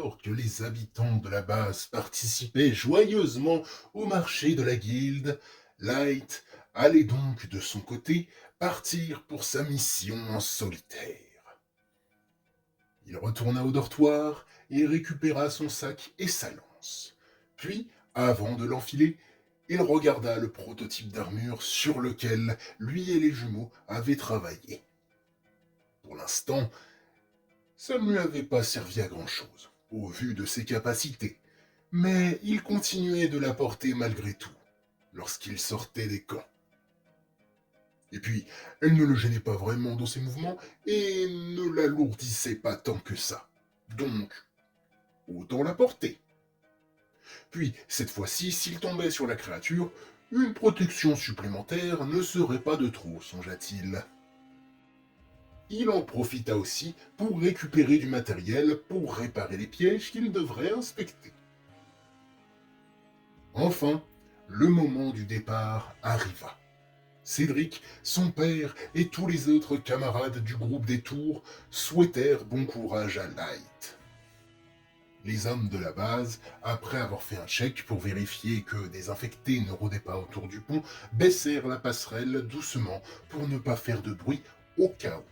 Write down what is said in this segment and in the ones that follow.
Alors que les habitants de la base participaient joyeusement au marché de la guilde, Light allait donc de son côté partir pour sa mission en solitaire. Il retourna au dortoir et récupéra son sac et sa lance. Puis, avant de l'enfiler, il regarda le prototype d'armure sur lequel lui et les jumeaux avaient travaillé. Pour l'instant, ça ne lui avait pas servi à grand-chose, au vu de ses capacités, mais il continuait de la porter malgré tout, lorsqu'il sortait des camps. Et puis, elle ne le gênait pas vraiment dans ses mouvements et ne l'alourdissait pas tant que ça. Donc, autant la porter. Puis, cette fois-ci, s'il tombait sur la créature, une protection supplémentaire ne serait pas de trop, songea-t-il. Il en profita aussi pour récupérer du matériel pour réparer les pièges qu'il devrait inspecter. Enfin, le moment du départ arriva. Cédric, son père et tous les autres camarades du groupe des Tours souhaitèrent bon courage à Light. Les hommes de la base, après avoir fait un check pour vérifier que des infectés ne rôdaient pas autour du pont, baissèrent la passerelle doucement pour ne pas faire de bruit au cas où.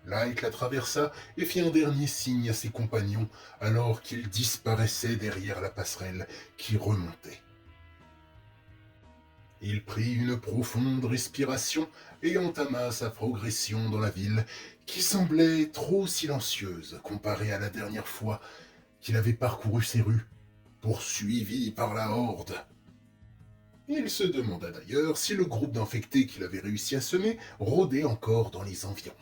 Light la traversa et fit un dernier signe à ses compagnons alors qu'il disparaissait derrière la passerelle qui remontait. Il prit une profonde respiration et entama sa progression dans la ville qui semblait trop silencieuse comparée à la dernière fois qu'il avait parcouru ces rues, poursuivi par la horde. Il se demanda d'ailleurs si le groupe d'infectés qu'il avait réussi à semer rôdait encore dans les environs.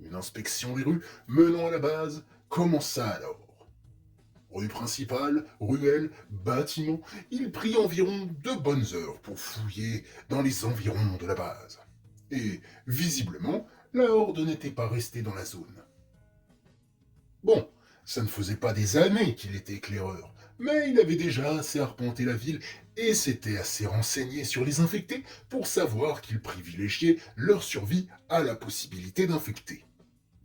Une inspection des rues menant à la base commença alors. Rue principale, ruelles, bâtiments, il prit environ 2 bonnes heures pour fouiller dans les environs de la base. Et, visiblement, la horde n'était pas restée dans la zone. Bon, ça ne faisait pas des années qu'il était éclaireur, mais il avait déjà assez arpenté la ville et s'était assez renseigné sur les infectés pour savoir qu'ils privilégiaient leur survie à la possibilité d'infecter.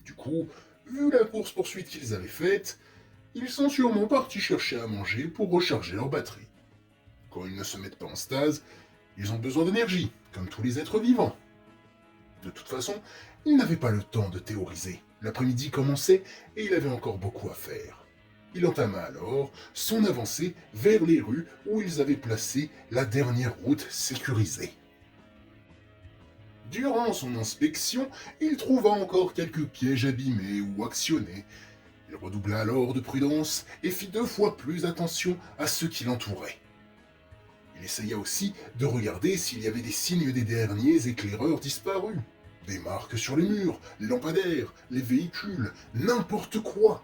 Du coup, vu la course-poursuite qu'ils avaient faite, ils sont sûrement partis chercher à manger pour recharger leur batterie. Quand ils ne se mettent pas en stase, ils ont besoin d'énergie, comme tous les êtres vivants. De toute façon, ils n'avaient pas le temps de théoriser. L'après-midi commençait et il avait encore beaucoup à faire. Il entama alors son avancée vers les rues où ils avaient placé la dernière route sécurisée. Durant son inspection, il trouva encore quelques pièges abîmés ou actionnés. Il redoubla alors de prudence et fit 2 fois plus attention à ceux qui l'entouraient. Il essaya aussi de regarder s'il y avait des signes des derniers éclaireurs disparus. Des marques sur les murs, les lampadaires, les véhicules, n'importe quoi.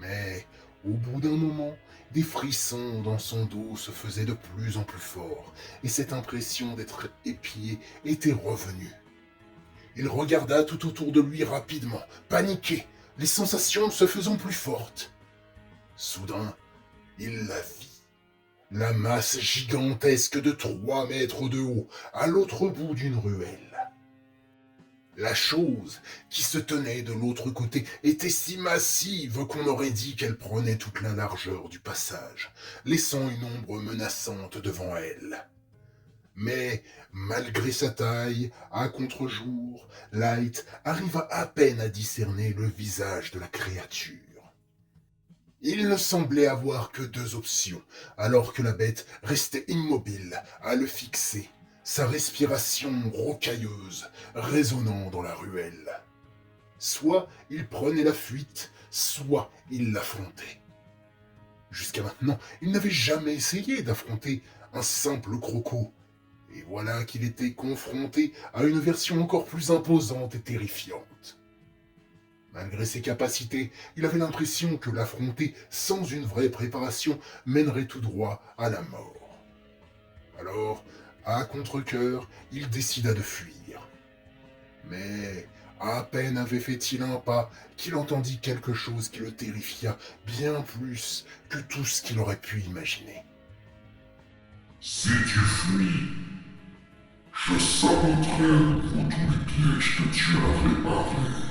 Mais, au bout d'un moment, des frissons dans son dos se faisaient de plus en plus forts, et cette impression d'être épié était revenue. Il regarda tout autour de lui rapidement, paniqué, les sensations se faisant plus fortes. Soudain, il la vit. La masse gigantesque de 3 mètres de haut, à l'autre bout d'une ruelle. La chose qui se tenait de l'autre côté était si massive qu'on aurait dit qu'elle prenait toute la largeur du passage, laissant une ombre menaçante devant elle. Mais, malgré sa taille, à contre-jour, Light arriva à peine à discerner le visage de la créature. Il ne semblait avoir que 2 options, alors que la bête restait immobile, à le fixer, sa respiration rocailleuse, résonnant dans la ruelle. Soit il prenait la fuite, soit il l'affrontait. Jusqu'à maintenant, il n'avait jamais essayé d'affronter un simple croco. Et voilà qu'il était confronté à une version encore plus imposante et terrifiante. Malgré ses capacités, il avait l'impression que l'affronter sans une vraie préparation mènerait tout droit à la mort. Alors, à contre-cœur, il décida de fuir. Mais à peine avait fait-il un pas qu'il entendit quelque chose qui le terrifia bien plus que tout ce qu'il aurait pu imaginer. Si tu fuis, je saboterai à nouveau tous les pièges que tu as préparés.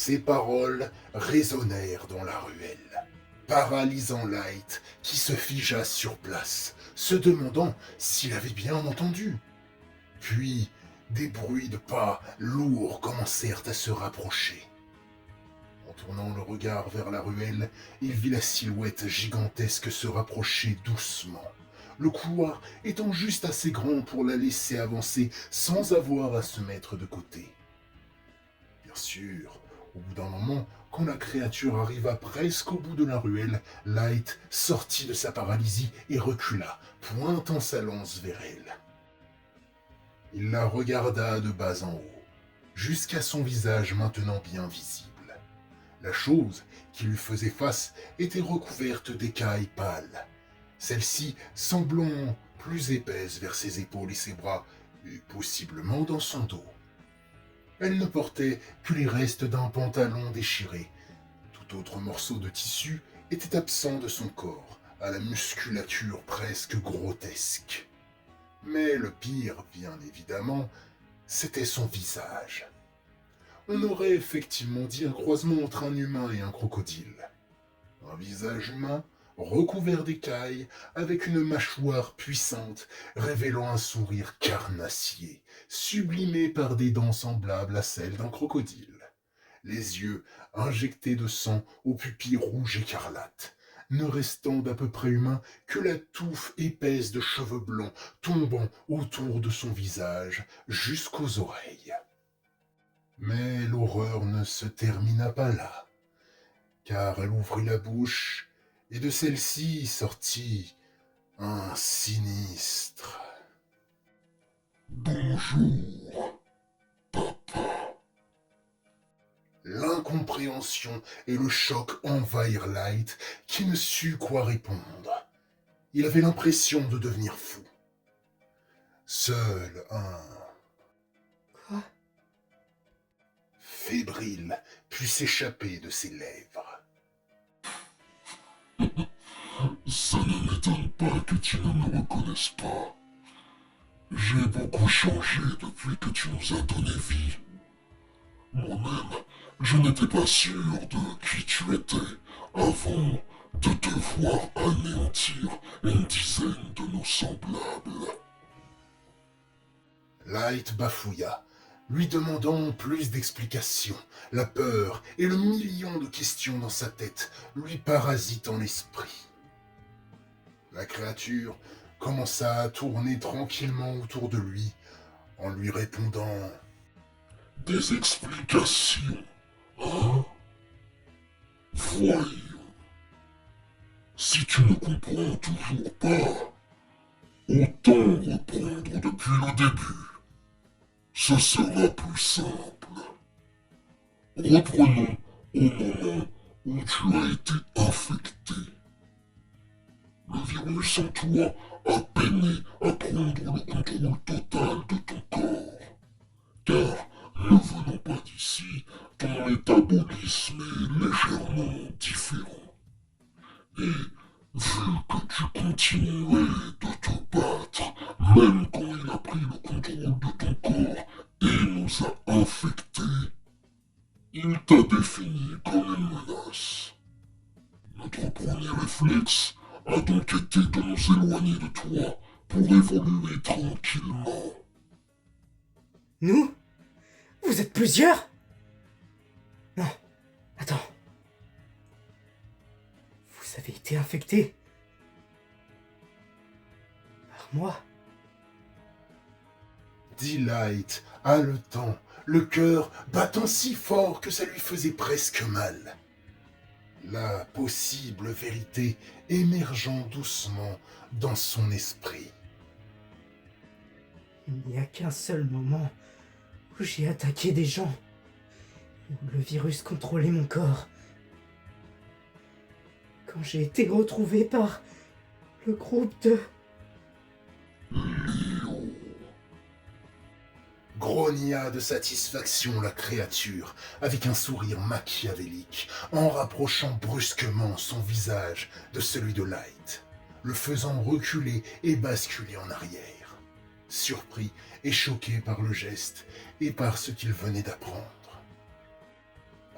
Ces paroles résonnèrent dans la ruelle, paralysant Light qui se figea sur place, se demandant s'il avait bien entendu. Puis, des bruits de pas lourds commencèrent à se rapprocher. En tournant le regard vers la ruelle, il vit la silhouette gigantesque se rapprocher doucement, le couloir étant juste assez grand pour la laisser avancer sans avoir à se mettre de côté. Bien sûr, au bout d'un moment, quand la créature arriva presque au bout de la ruelle, Light sortit de sa paralysie et recula, pointant sa lance vers elle. Il la regarda de bas en haut, jusqu'à son visage maintenant bien visible. La chose qui lui faisait face était recouverte d'écailles pâles, celles-ci semblant plus épaisses vers ses épaules et ses bras, et possiblement dans son dos. Elle ne portait que les restes d'un pantalon déchiré. Tout autre morceau de tissu était absent de son corps, à la musculature presque grotesque. Mais le pire, bien évidemment, c'était son visage. On aurait effectivement dit un croisement entre un humain et un crocodile. Un visage humain, recouvert d'écailles, avec une mâchoire puissante, révélant un sourire carnassier, sublimé par des dents semblables à celles d'un crocodile. Les yeux injectés de sang aux pupilles rouges écarlates, ne restant d'à peu près humain que la touffe épaisse de cheveux blonds tombant autour de son visage jusqu'aux oreilles. Mais l'horreur ne se termina pas là, car elle ouvrit la bouche, et de celle-ci sortit un sinistre. Bonjour. L'incompréhension et le choc envahirent Light, qui ne sut quoi répondre. Il avait l'impression de devenir fou. Seul un Quoi? fébrile put s'échapper de ses lèvres. Ça ne m'étonne pas que tu ne me reconnaisses pas. J'ai beaucoup changé depuis que tu nous as donné vie. Moi-même, je n'étais pas sûr de qui tu étais avant de te voir anéantir une dizaine de nos semblables. Light bafouilla, lui demandant plus d'explications, la peur et le million de questions dans sa tête lui parasitant l'esprit. La créature commença à tourner tranquillement autour de lui, en lui répondant Des explications, hein? Voyons. Si tu ne comprends toujours pas, autant reprendre depuis le début. Ce sera plus simple. Reprenons au moment où tu as été infecté. Le virus en toi a peiné à prendre le contrôle total de ton corps. Car, ne venant pas d'ici, ton métabolisme est légèrement différent. Et, vu que tu continuais de te battre, même quand il a pris le contrôle de ton corps et nous a infectés, il t'a défini comme une menace. Notre premier réflexe a donc été de nous éloigner de toi pour évoluer tranquillement. Nous? Vous êtes plusieurs? Non. Attends. Vous avez été infecté par moi? dit Light, haletant, le cœur battant si fort que ça lui faisait presque mal. La possible vérité émergeant doucement dans son esprit. Il n'y a qu'un seul moment où j'ai attaqué des gens, où le virus contrôlait mon corps. Quand j'ai été retrouvé par le groupe de... Grogna de satisfaction la créature, avec un sourire machiavélique, en rapprochant brusquement son visage de celui de Light, le faisant reculer et basculer en arrière, surpris et choqué par le geste et par ce qu'il venait d'apprendre.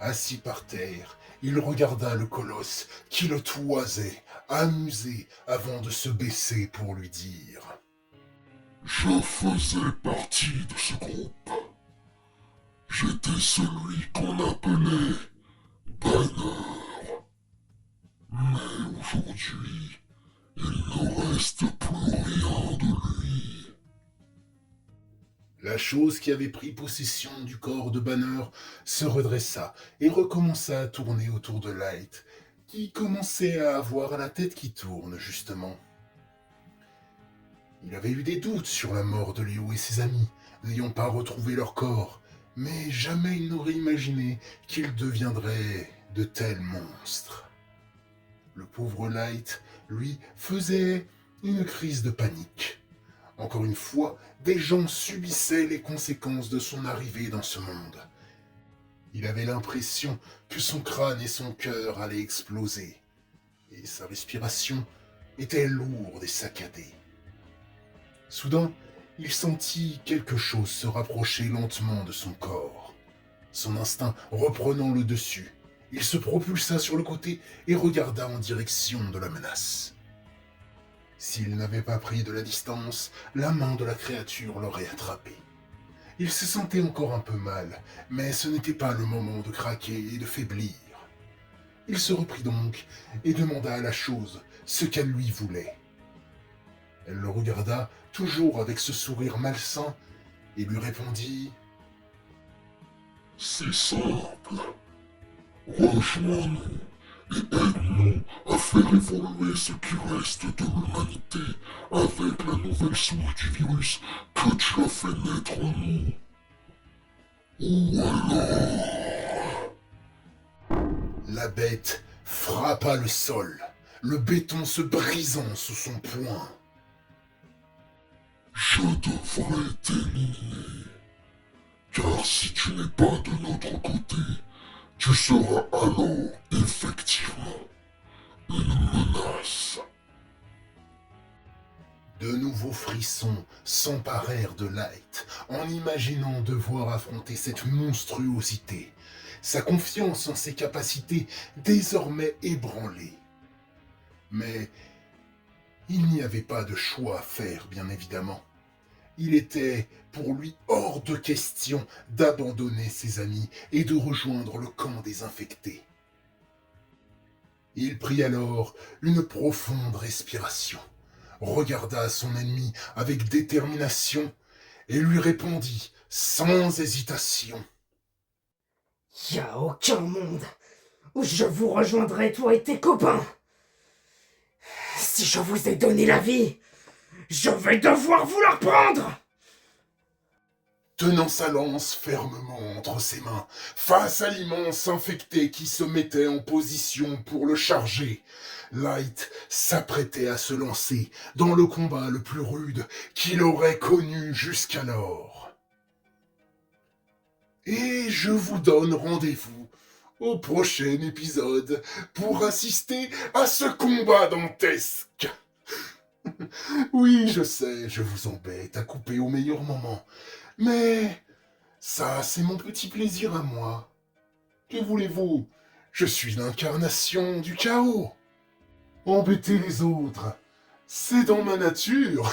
Assis par terre, il regarda le colosse qui le toisait, amusé, avant de se baisser pour lui dire Je faisais partie de ce groupe. J'étais celui qu'on appelait Banner. Mais aujourd'hui, il ne reste plus rien de lui. La chose qui avait pris possession du corps de Banner se redressa et recommença à tourner autour de Light, qui commençait à avoir la tête qui tourne, justement. Il avait eu des doutes sur la mort de Léo et ses amis, n'ayant pas retrouvé leur corps, mais jamais il n'aurait imaginé qu'ils deviendraient de tels monstres. Le pauvre Light, lui, faisait une crise de panique. Encore une fois, des gens subissaient les conséquences de son arrivée dans ce monde. Il avait l'impression que son crâne et son cœur allaient exploser, et sa respiration était lourde et saccadée. Soudain, il sentit quelque chose se rapprocher lentement de son corps. Son instinct reprenant le dessus, il se propulsa sur le côté et regarda en direction de la menace. S'il n'avait pas pris de la distance, la main de la créature l'aurait attrapé. Il se sentait encore un peu mal, mais ce n'était pas le moment de craquer et de faiblir. Il se reprit donc et demanda à la chose ce qu'elle lui voulait. Elle le regarda, toujours avec ce sourire malsain, et lui répondit « C'est simple. Rejoins-nous et aide-nous à faire évoluer ce qui reste de l'humanité avec la nouvelle souche du virus que tu as fait naître en nous. Ou alors... » La bête frappa le sol, le béton se brisant sous son poing. « Je devrais t'éliminer, car si tu n'es pas de notre côté, tu seras alors effectivement une menace. » De nouveaux frissons s'emparèrent de Light en imaginant devoir affronter cette monstruosité, sa confiance en ses capacités désormais ébranlée. Mais il n'y avait pas de choix à faire, bien évidemment. Il était pour lui hors de question d'abandonner ses amis et de rejoindre le camp des infectés. Il prit alors une profonde respiration, regarda son ennemi avec détermination et lui répondit sans hésitation. Y a aucun monde où je vous rejoindrai, toi et tes copains. Si je vous ai donné la vie, je vais devoir vous la reprendre. Tenant sa lance fermement entre ses mains, face à l'immense infecté qui se mettait en position pour le charger, Light s'apprêtait à se lancer dans le combat le plus rude qu'il aurait connu jusqu'alors. Et je vous donne rendez-vous au prochain épisode pour assister à ce combat dantesque. Oui, je sais, je vous embête à couper au meilleur moment. Mais ça, c'est mon petit plaisir à moi. Que voulez-vous? Je suis l'incarnation du chaos. Embêter les autres, c'est dans ma nature.